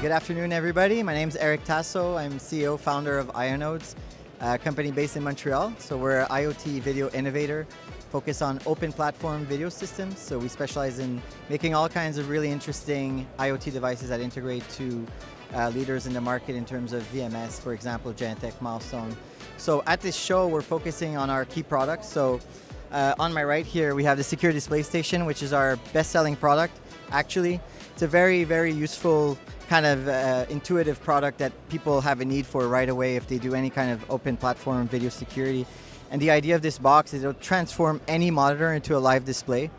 Good afternoon, everybody. My name is Eric Tasso. I'm CEO, founder of IONODES, a company based in Montreal. So we're an IoT video innovator, focused on open platform video systems. So we specialize in making all kinds of really interesting IoT devices that integrate to leaders in the market in terms of VMS, for example, Genetec, Milestone. So at this show, we're focusing on our key products. So on my right here, we have the Secure Display Station, which is our best-selling product. Actually, it's a very, very useful kind of intuitive product that people have a need for right away if they do any kind of open platform video security. And the idea of this box is it'll transform any monitor into a live display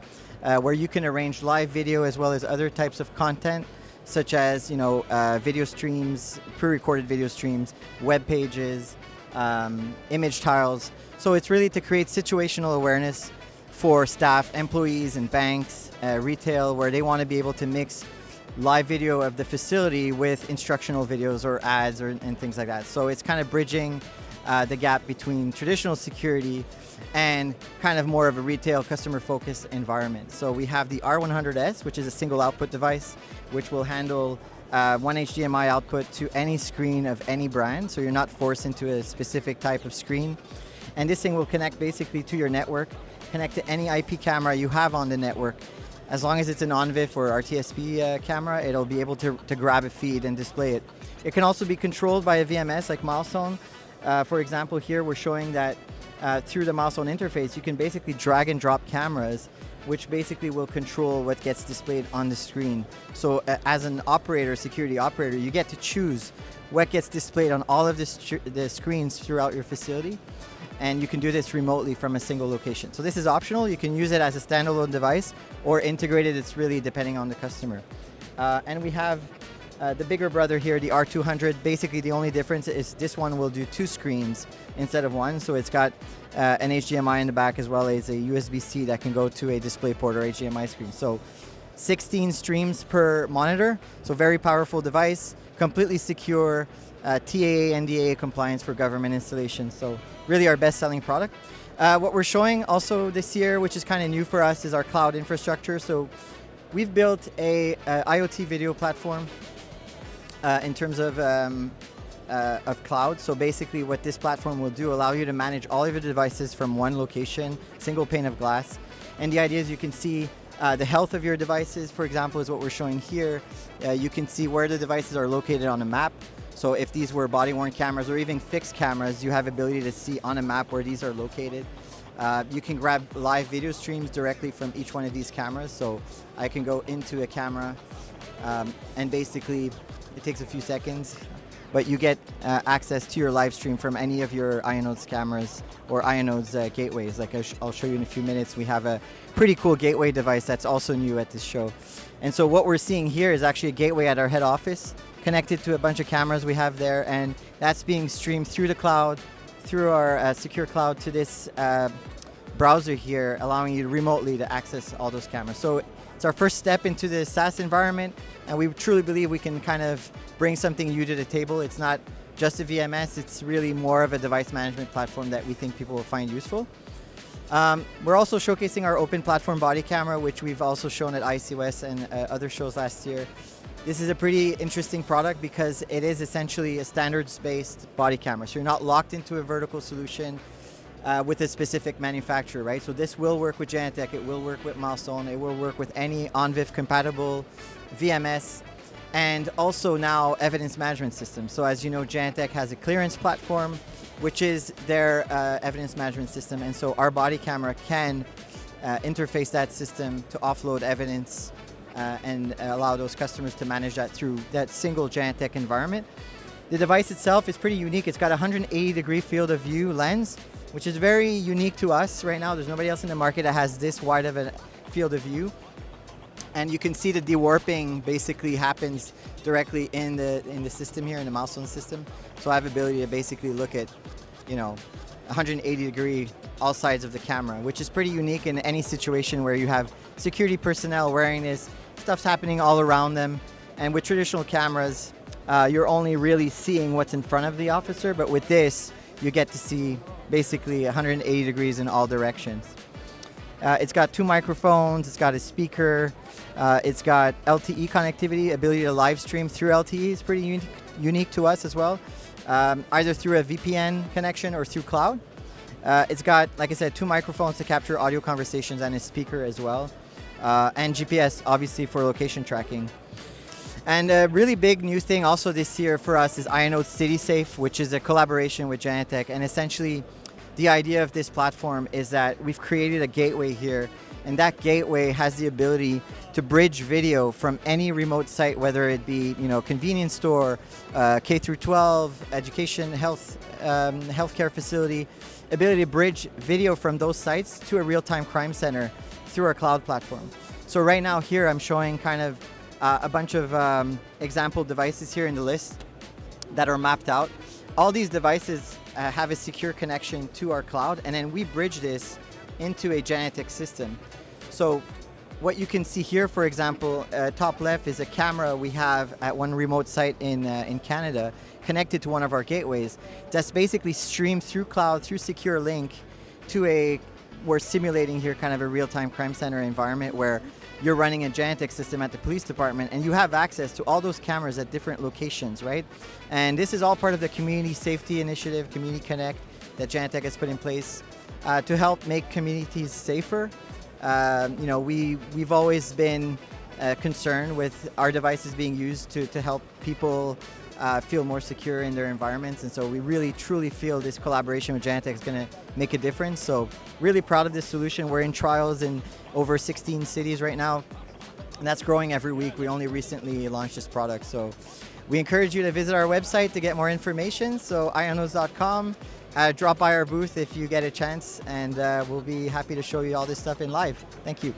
where you can arrange live video as well as other types of content, such as video streams, pre-recorded video streams, web pages, image tiles. So it's really to create situational awareness for staff, employees, and banks, retail, where they want to be able to mix live video of the facility with instructional videos or ads and things like that. So it's kind of bridging the gap between traditional security and kind of more of a retail customer-focused environment. So we have the R100S, which is a single output device, which will handle one HDMI output to any screen of any brand. So you're not forced into a specific type of screen. And this thing will connect basically to your network, connect to any IP camera you have on the network. As long as it's an ONVIF or RTSP camera, it'll be able to grab a feed and display it. It can also be controlled by a VMS like Milestone. For example, here we're showing that through the Milestone interface, you can basically drag and drop cameras, which basically will control what gets displayed on the screen. So as an operator, security operator, you get to choose what gets displayed on all of the screens throughout your facility. And you can do this remotely from a single location. So this is optional. You can use it as a standalone device or integrated. It's really depending on the customer. And we have the bigger brother here, the R200. Basically, the only difference is this one will do 2 screens instead of 1. So it's got an HDMI in the back as well as a USB-C that can go to a DisplayPort or HDMI screen. So 16 streams per monitor. So very powerful device, completely secure, TAA, NDAA compliance for government installations. So really our best-selling product. What we're showing also this year, which is kind of new for us, is our cloud infrastructure. So we've built a IoT video platform in terms of cloud. So basically what this platform will do, allow you to manage all of your devices from one location, single pane of glass. And the idea is you can see the health of your devices, for example, is what we're showing here. You can see where the devices are located on a map. So if these were body-worn cameras or even fixed cameras, you have ability to see on a map where these are located. You can grab live video streams directly from each one of these cameras. So I can go into a camera and basically it takes a few seconds, but you get access to your live stream from any of your IONODES cameras or IONODES gateways. Like I'll show you in a few minutes, we have a pretty cool gateway device that's also new at this show. And so what we're seeing here is actually a gateway at our head office, connected to a bunch of cameras we have there, and that's being streamed through the cloud, through our secure cloud to this browser here, allowing you remotely to access all those cameras. So it's our first step into the SaaS environment, and we truly believe we can kind of bring something new to the table. It's not just a VMS, it's really more of a device management platform that we think people will find useful. We're also showcasing our open platform body camera, which we've also shown at ICOS and other shows last year. This is a pretty interesting product because it is essentially a standards-based body camera. So you're not locked into a vertical solution with a specific manufacturer, right? So this will work with Genetec, it will work with Milestone, it will work with any ONVIF compatible VMS, and also now evidence management system. So as you know, Genetec has a clearance platform, which is their evidence management system. And so our body camera can interface that system to offload evidence and allow those customers to manage that through that single Genetec environment. The device itself is pretty unique. It's got a 180-degree field of view lens, which is very unique to us right now. There's nobody else in the market that has this wide of a field of view. And you can see the dewarping basically happens directly in the system here, in the Milestone system. So I have ability to basically look at, 180-degree all sides of the camera, which is pretty unique in any situation where you have security personnel wearing this. Stuff's happening all around them. And with traditional cameras, you're only really seeing what's in front of the officer, but with this, you get to see basically 180 degrees in all directions. It's got 2 microphones, it's got a speaker, it's got LTE connectivity, ability to live stream through LTE is pretty unique to us as well, either through a VPN connection or through cloud. It's got, like I said, 2 microphones to capture audio conversations and a speaker as well, and GPS obviously for location tracking. And a really big new thing also this year for us is IONODES CitySafe, which is a collaboration with Genetec, and essentially the idea of this platform is that we've created a gateway here, and that gateway has the ability to bridge video from any remote site, whether it be convenience store, K through 12, education, healthcare facility, ability to bridge video from those sites to a real-time crime center through our cloud platform. So right now here I'm showing kind of a bunch of example devices here in the list that are mapped out. All these devices have a secure connection to our cloud, and then we bridge this into a Genetec system. So what you can see here, for example, top left is a camera we have at one remote site in Canada connected to one of our gateways that's basically streamed through cloud, through secure link to we're simulating here kind of a real-time crime center environment where you're running a Genetec system at the police department and you have access to all those cameras at different locations, right? And this is all part of the community safety initiative, Community Connect, that Genetec has put in place to help make communities safer. We've always been concerned with our devices being used to help people feel more secure in their environments, and so we really truly feel this collaboration with Genetec is going to make a difference. So really proud of this solution. We're in trials in over 16 cities right now, and that's growing every week. We only recently launched this product, so we encourage you to visit our website to get more information. So ionodes.com. Drop by our booth if you get a chance, and we'll be happy to show you all this stuff in live. Thank you.